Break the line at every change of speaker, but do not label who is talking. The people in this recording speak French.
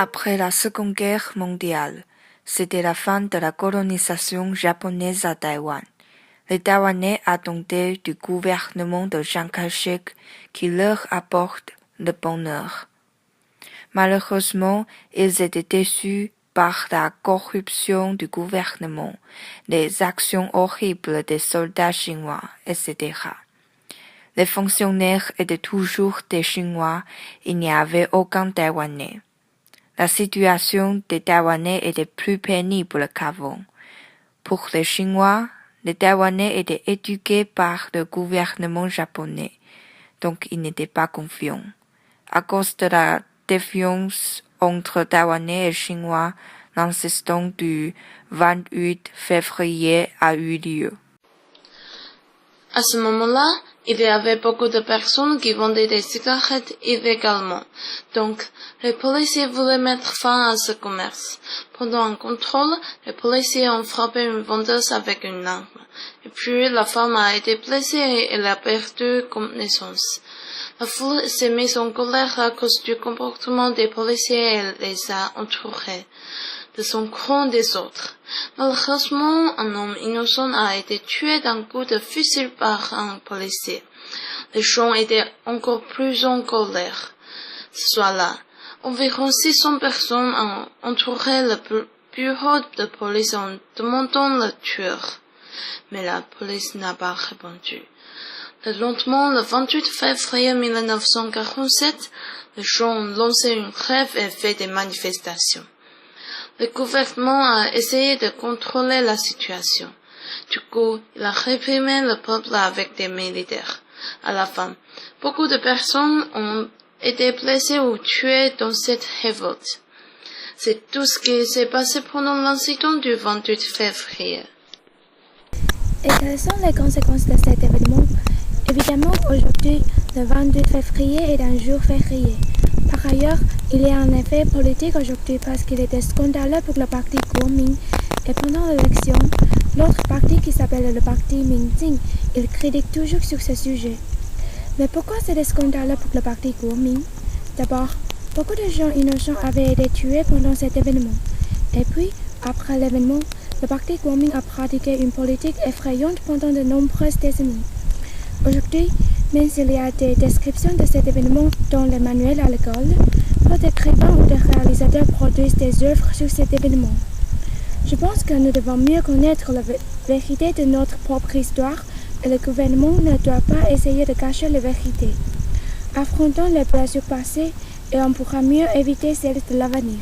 Après la Seconde Guerre mondiale, c'était la fin de la colonisation japonaise à Taïwan. Les Taïwanais attendaient du gouvernement de Chiang Kai-shek qui leur apporte le bonheur. Malheureusement, ils étaient déçus par la corruption du gouvernement, les actions horribles des soldats chinois, etc. Les fonctionnaires étaient toujours des Chinois, il n'y avait aucun Taïwanais. La situation des Taïwanais était plus pénible qu'avant. Pour les Chinois, les Taïwanais étaient éduqués par le gouvernement japonais, donc ils n'étaient pas confiants. À cause de la défiance entre Taïwanais et Chinois, l'incident du 28 février a eu lieu.
À ce moment-là, il y avait beaucoup de personnes qui vendaient des cigarettes illégalement. Donc, les policiers voulaient mettre fin à ce commerce. Pendant un contrôle, les policiers ont frappé une vendeuse avec une arme. Et puis, la femme a été blessée et elle a perdu connaissance. La foule s'est mise en colère à cause du comportement des policiers et les a entourés de son grand désordre. Malheureusement, un homme innocent a été tué d'un coup de fusil par un policier. Les gens étaient encore plus en colère. Ce soir-là, environ 600 personnes ont entouré le bureau de police en demandant le tueur. Mais la police n'a pas répondu. Le lendemain, le 28 février 1947, les gens ont lancé une grève et fait des manifestations. Le gouvernement a essayé de contrôler la situation. Du coup, il a réprimé le peuple avec des militaires. À la fin, beaucoup de personnes ont été blessées ou tuées dans cette révolte. C'est tout ce qui s'est passé pendant l'incident du 28 février.
Et quelles sont les conséquences de cet événement? Évidemment, aujourd'hui, le 28 février est un jour férié. Par ailleurs, il y a un effet politique aujourd'hui parce qu'il était scandaleux pour le parti Kuoming. Et pendant l'élection, l'autre parti qui s'appelle le parti Minjing, il critique toujours sur ce sujet. Mais pourquoi c'était scandaleux pour le parti Kuoming? D'abord, beaucoup de gens innocents avaient été tués pendant cet événement. Et puis, après l'événement, le parti Kuoming a pratiqué une politique effrayante pendant de nombreuses décennies. Aujourd'hui, même s'il y a des descriptions de cet événement dans les manuels à l'école, peu d'écrivains ou de réalisateurs produisent des œuvres sur cet événement. Je pense que nous devons mieux connaître la vérité de notre propre histoire et le gouvernement ne doit pas essayer de cacher la vérité. Affrontons les blessures passées et on pourra mieux éviter celles de l'avenir.